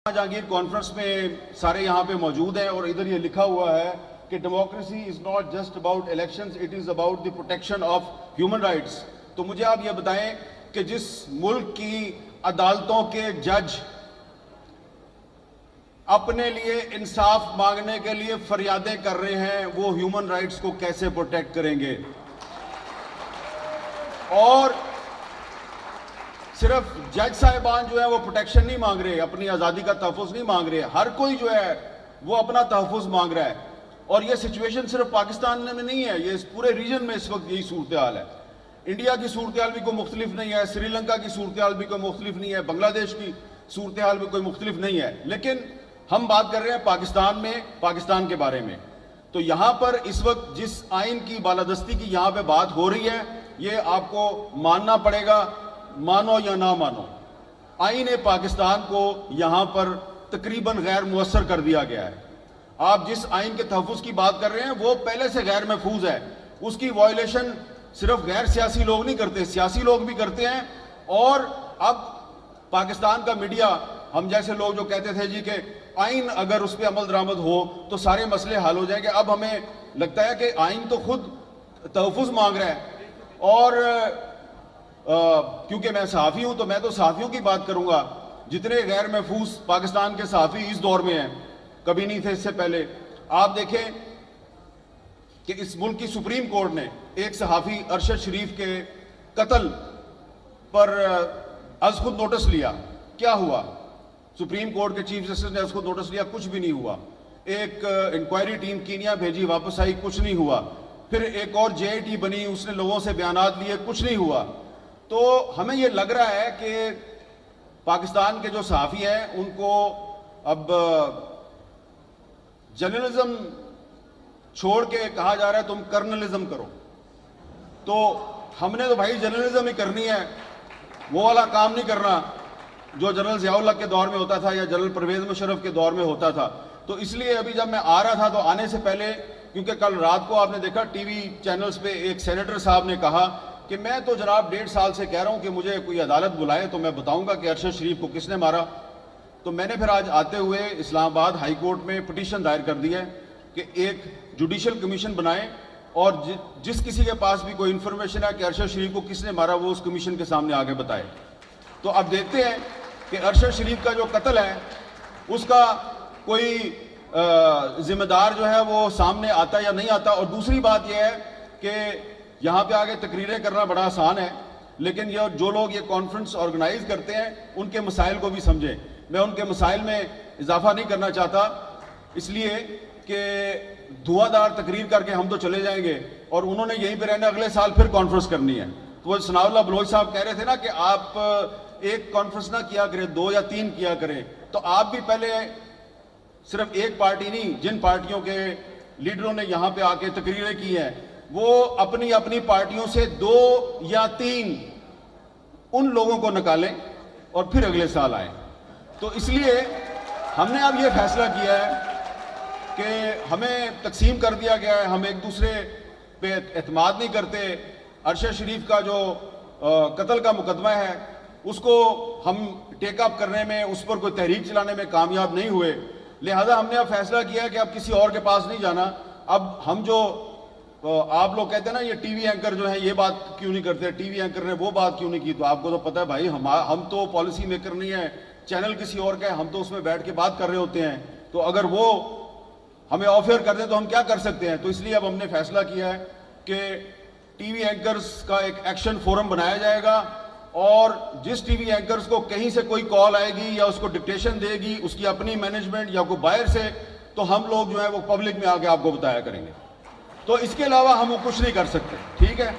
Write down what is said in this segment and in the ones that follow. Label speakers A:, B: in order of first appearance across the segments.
A: Jahangir conference में सारे यहाँ पे मौजूद हैं और इधर ये लिखा हुआ है कि democracy is not just about elections, it is about the protection of human rights. तो मुझे आप ये बताएं कि जिस मुल्क की अदालतों के जज अपने लिए इंसाफ मांगने के लिए फरियादें कर रहे हैं, वो ह्यूमन राइट्स को कैसे प्रोटेक्ट करेंगे? और सिर्फ जज साहिबान जो है वो प्रोटेक्शन नहीं मांग रहे, अपनी आज़ादी का तहफ़्फ़ुज़ नहीं मांग रहे, हर कोई जो है वो अपना तहफ़्फ़ुज़ मांग रहा है। और ये सिचुएशन सिर्फ पाकिस्तान में नहीं है, ये इस पूरे रीजन में इस वक्त यही सूरत हाल है। इंडिया की सूरत हाल भी कोई मुख्तलिफ नहीं है, श्रीलंका की सूरत हाल भी कोई मुख्तलिफ नहीं है, बांग्लादेश की सूरत हाल भी कोई मुख्तलिफ नहीं है, लेकिन हम बात कर रहे हैं पाकिस्तान में, पाकिस्तान के बारे में। तो यहाँ पर इस वक्त जिस आइन की बालादस्ती की यहाँ पे बात हो रही है, ये आपको मानना पड़ेगा, मानो या ना मानो, आईन पाकिस्तान को यहां पर तकरीबन गैर मुअस्सर कर दिया गया है। आप जिस आइन के तहफ़्फ़ुज़ की बात कर रहे हैं वो पहले से गैर महफूज है, उसकी वायलेशन सिर्फ गैर सियासी लोग नहीं करते, सियासी लोग भी करते हैं। और अब पाकिस्तान का मीडिया, हम जैसे लोग जो कहते थे जी कि आइन अगर उस पर अमल दरामद हो तो सारे मसले हल हो जाएंगे, अब हमें लगता है कि आइन तो खुद तहफ़्फ़ुज़ मांग रहा है। और क्योंकि मैं सहाफ़ी हूं तो मैं तो सहाफ़ियों की बात करूंगा। जितने गैर महफूज पाकिस्तान के सहाफ़ी इस दौर में हैं, कभी नहीं थे इससे पहले। आप देखें कि इस मुल्क की सुप्रीम कोर्ट ने एक सहाफ़ी अरशद शरीफ के कत्ल पर अज खुद नोटिस लिया। क्या हुआ? सुप्रीम कोर्ट के चीफ जस्टिस ने अज खुद नोटिस लिया, कुछ भी नहीं हुआ। एक इंक्वायरी टीम कीनिया भेजी, वापस आई, कुछ नहीं हुआ। फिर एक और JIT बनी, उसने लोगों से बयानात लिए, कुछ नहीं हुआ। तो हमें ये लग रहा है कि पाकिस्तान के जो सहाफ़ी हैं उनको अब जर्नलिज्म छोड़ के कहा जा रहा है तुम कर्नलिज्म करो। तो हमने तो भाई जर्नलिज्म ही करनी है, वो वाला काम नहीं करना जो जनरल ज़ियाउल हक के दौर में होता था या जनरल परवेज़ मुशर्रफ के दौर में होता था। तो इसलिए अभी जब मैं आ रहा था तो आने से पहले, क्योंकि कल रात को आपने देखा टीवी चैनल्स पे एक सेनेटर साहब ने कहा कि मैं तो जनाब 1.5 साल से कह रहा हूं कि मुझे कोई अदालत बुलाए तो मैं बताऊंगा कि अरशद शरीफ को किसने मारा। तो मैंने फिर आज आते हुए इस्लामाबाद हाई कोर्ट में पिटीशन दायर कर दी है कि एक जुडिशल कमीशन बनाएं और जिस किसी के पास भी कोई इन्फॉर्मेशन है कि अरशद शरीफ को किसने मारा, वो उस कमीशन के सामने आगे बताए। तो अब देखते हैं कि अरशद शरीफ का जो कत्ल है उसका कोई जिम्मेदार जो है वो सामने आता या नहीं आता। और दूसरी बात यह है कि यहाँ पे आगे तकरीरें करना बड़ा आसान है, लेकिन ये जो लोग ये कॉन्फ्रेंस ऑर्गेनाइज करते हैं उनके मसाइल को भी समझें। मैं उनके मसाइल में इजाफा नहीं करना चाहता, इसलिए कि धुआंधार तकरीर करके हम तो चले जाएंगे और उन्होंने यहीं पे रहना, अगले साल फिर कॉन्फ्रेंस करनी है। तो वो सनाउल्लाह बलोच साहब कह रहे थे ना कि आप एक कॉन्फ्रेंस ना किया करें, 2 या 3 किया करें। तो आप भी पहले सिर्फ एक पार्टी नहीं, जिन पार्टियों के लीडरों ने यहाँ पे आके तकरीरें की हैं, वो अपनी अपनी पार्टियों से 2 या 3 उन लोगों को निकालें और फिर अगले साल आए। तो इसलिए हमने अब ये फैसला किया है कि हमें तकसीम कर दिया गया है, हम एक दूसरे पे एतमाद नहीं करते। अरशद शरीफ का जो कत्ल का मुकदमा है उसको हम टेकअप करने में, उस पर कोई तहरीक चलाने में कामयाब नहीं हुए, लिहाजा हमने अब फैसला किया है कि अब किसी और के पास नहीं जाना। अब हम जो आप लोग कहते हैं ना ये टीवी एंकर जो है ये बात क्यों नहीं करते, टीवी एंकर ने वो बात क्यों नहीं की, तो आपको तो पता है भाई हम तो पॉलिसी मेकर नहीं है, चैनल किसी और का है, हम तो उसमें बैठ के बात कर रहे होते हैं। तो अगर वो हमें ऑफर कर दें तो हम क्या कर सकते हैं। तो इसलिए अब हमने फैसला किया है कि टीवी एंकर्स का एक एक्शन फोरम बनाया जाएगा और जिस टीवी एंकर्स को कहीं से कोई कॉल आएगी या उसको डिक्टेशन देगी उसकी अपनी मैनेजमेंट या कोई बाहर से, तो हम लोग जो है वो पब्लिक में आके आपको बताया करेंगे। तो इसके अलावा हम वो कुछ नहीं कर सकते, ठीक है।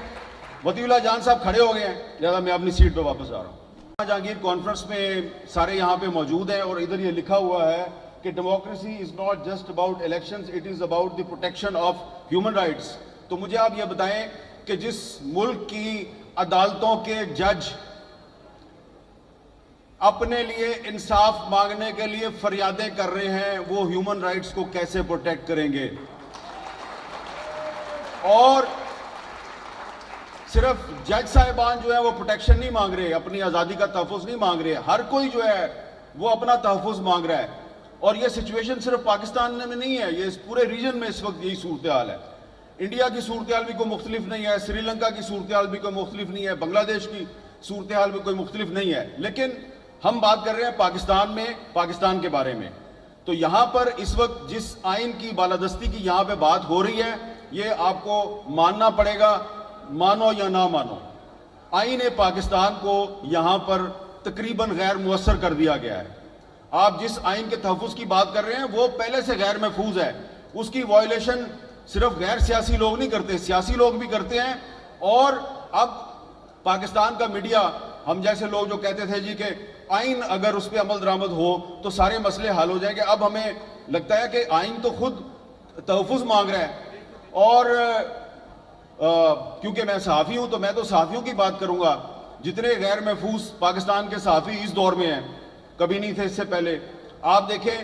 A: वतीउल्लाह जान साहब खड़े हो गए हैं, लिहाजा मैं अपनी सीट पे वापस आ रहा हूँ। जहांगीर कॉन्फ्रेंस में सारे यहाँ पे मौजूद हैं और इधर ये लिखा हुआ है कि democracy is not just about elections, it is about the protection of human rights. तो मुझे आप ये बताएं कि जिस मुल्क की अदालतों के जज अपने लिए इंसाफ मांगने के लिए फरियादें कर रहे हैं, वो ह्यूमन राइट्स को कैसे प्रोटेक्ट करेंगे? और सिर्फ जज साहिबान जो है वो प्रोटेक्शन नहीं मांग रहे, अपनी आज़ादी का तहफ़्फ़ुज़ नहीं मांग रहे, हर कोई जो है وہ اپنا تحفظ مانگ رہا ہے. اور یہ سچویشن صرف پاکستان میں نہیں ہے, یہ اس پورے ریجن میں اس وقت یہی صورتحال ہے. انڈیا کی صورتحال بھی کوئی مختلف نہیں ہے, سری لنکا کی صورتحال بھی کوئی مختلف نہیں ہے, بنگلہ دیش کی صورتحال بھی کوئی مختلف نہیں ہے. لیکن ہم بات کر رہے ہیں پاکستان میں, پاکستان کے بارے میں. تو یہاں پر اس وقت جس آئین کی بالادستی کی یہاں پہ بات ہو رہی ہے, یہ آپ کو ماننا پڑے گا, مانو یا نہ مانو. آئین پاکستان کو یہاں پر تقریباً غیر مؤثر کر دیا گیا ہے. آپ جس آئین کے تحفظ کی بات کر رہے ہیں وہ پہلے سے غیر محفوظ ہے. اس کی وائلیشن صرف غیر سیاسی لوگ نہیں کرتے, سیاسی لوگ بھی کرتے ہیں. اور اب پاکستان کا میڈیا, ہم جیسے لوگ جو کہتے تھے جی کہ آئین اگر اس پہ عمل درآمد ہو تو سارے مسئلے حل ہو جائیں گے, اب ہمیں لگتا ہے کہ آئین تو خود تحفظ مانگ رہا ہے. اور کیونکہ میں صحافی ہوں تو میں تو صحافیوں کی بات کروں گا. جتنے غیر محفوظ پاکستان کے صحافی اس دور میں ہیں, کبھی نہیں تھے اس سے پہلے. آپ دیکھیں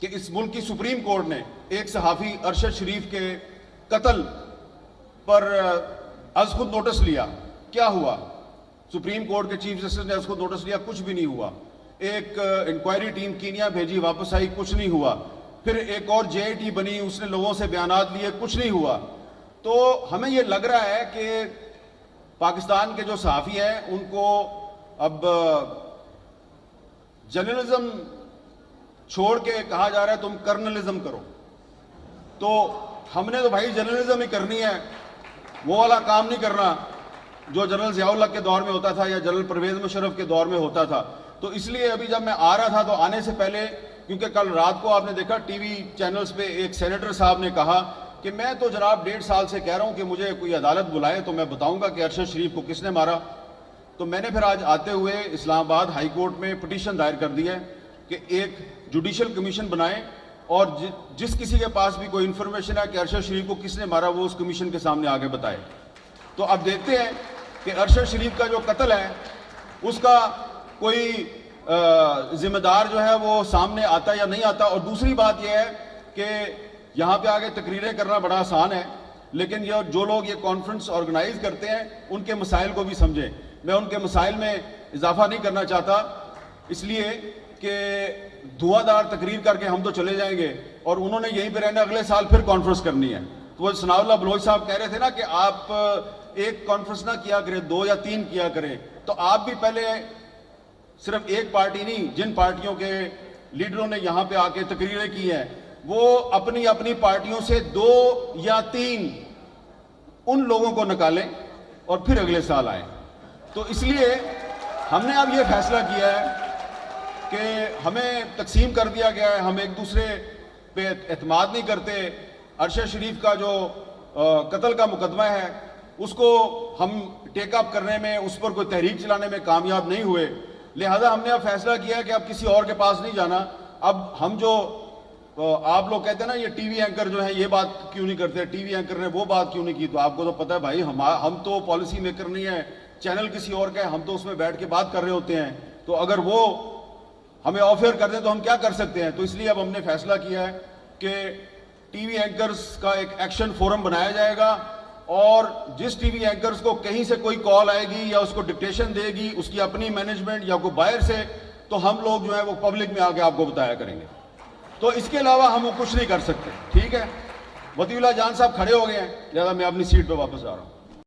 A: کہ اس ملک کی سپریم کورٹ نے ایک صحافی ارشد شریف کے قتل پر از خود نوٹس لیا. کیا ہوا؟ سپریم کورٹ کے چیف جسٹس نے از خود نوٹس لیا, کچھ بھی نہیں ہوا. ایک انکوائری ٹیم کینیا بھیجی, واپس آئی, کچھ نہیں ہوا. پھر ایک اور جے آئی ٹی بنی, اس نے لوگوں سے بیانات لیے, کچھ نہیں ہوا. تو ہمیں یہ لگ رہا ہے کہ پاکستان کے جو صحافی ہیں ان کو اب جرنلزم چھوڑ کے کہا جا رہا ہے تم کرنلزم کرو. تو ہم نے تو بھائی جرنلزم ہی کرنی ہے, وہ والا کام نہیں کرنا جو جنرل ضیاء الحق کے دور میں ہوتا تھا یا جنرل پرویز مشرف کے دور میں ہوتا تھا. تو اس لیے ابھی جب میں آ رہا تھا تو آنے سے پہلے, کیونکہ کل رات کو آپ نے دیکھا ٹی وی چینلز پہ ایک سینیٹر صاحب نے کہا کہ میں تو جناب 1.5 سال سے کہہ رہا ہوں کہ مجھے کوئی عدالت بلائے تو میں بتاؤں گا کہ ارشد شریف کو کس نے مارا. تو میں نے پھر آج آتے ہوئے اسلام آباد ہائی کورٹ میں پٹیشن دائر کر دی ہے کہ ایک جوڈیشل کمیشن بنائیں, اور جس کسی کے پاس بھی کوئی انفارمیشن ہے کہ ارشد شریف کو کس نے مارا وہ اس کمیشن کے سامنے آگے بتائے. تو اب دیکھتے ہیں کہ ارشد شریف کا جو قتل ہے اس کا کوئی ذمہ دار جو ہے وہ سامنے آتا یا نہیں آتا. اور دوسری بات یہ ہے کہ یہاں پہ آگے تقریریں کرنا بڑا آسان ہے, لیکن یہ جو لوگ یہ کانفرنس آرگنائز کرتے ہیں ان کے مسائل کو بھی سمجھیں. میں ان کے مسائل میں اضافہ نہیں کرنا چاہتا, اس لیے کہ دھواں دار تقریر کر کے ہم تو چلے جائیں گے اور انہوں نے یہیں پہ رہنا, اگلے سال پھر کانفرنس کرنی ہے. تو وہ ثناء اللہ بلوچ صاحب کہہ رہے تھے نا کہ آپ ایک کانفرنس نہ کیا کریں, 2 یا 3 کیا کریں. تو آپ بھی پہلے صرف ایک پارٹی نہیں, جن پارٹیوں کے لیڈروں نے یہاں پہ آ کے تقریریں کی ہیں وہ اپنی اپنی پارٹیوں سے 2 یا 3 ان لوگوں کو نکالیں اور پھر اگلے سال آئیں. تو اس لیے ہم نے اب یہ فیصلہ کیا ہے کہ ہمیں تقسیم کر دیا گیا ہے, ہم ایک دوسرے پہ اعتماد نہیں کرتے. ارشد شریف کا جو قتل کا مقدمہ ہے اس کو ہم ٹیک اپ کرنے میں, اس پر کوئی تحریک چلانے میں کامیاب نہیں ہوئے. لہذا ہم نے اب فیصلہ کیا ہے کہ اب کسی اور کے پاس نہیں جانا. اب ہم جو آپ لوگ کہتے ہیں نا یہ ٹی وی اینکر جو ہیں یہ بات کیوں نہیں کرتے, ٹی وی اینکر نے وہ بات کیوں نہیں کی, تو آپ کو تو پتہ ہے بھائی ہم تو پالیسی میکر نہیں ہیں, چینل کسی اور کا ہے, ہم تو اس میں بیٹھ کے بات کر رہے ہوتے ہیں. تو اگر وہ ہمیں آفر کر دیں تو ہم کیا کر سکتے ہیں. تو اس لیے اب ہم نے فیصلہ کیا ہے کہ ٹی وی اینکرز کا ایک ایکشن فورم بنایا جائے گا, اور جس ٹی وی اینکرز کو کہیں سے کوئی کال آئے گی یا اس کو ڈکٹیشن دے گی اس کی اپنی مینجمنٹ یا کوئی باہر سے, تو ہم لوگ جو ہے وہ پبلک میں آ کے آپ کو بتایا کریں گے. تو اس کے علاوہ ہم وہ کچھ نہیں کر سکتے. ٹھیک ہے, وطی اللہ جان صاحب کھڑے ہو گئے ہیں, لہٰذا میں اپنی سیٹ پہ واپس آ رہا ہوں.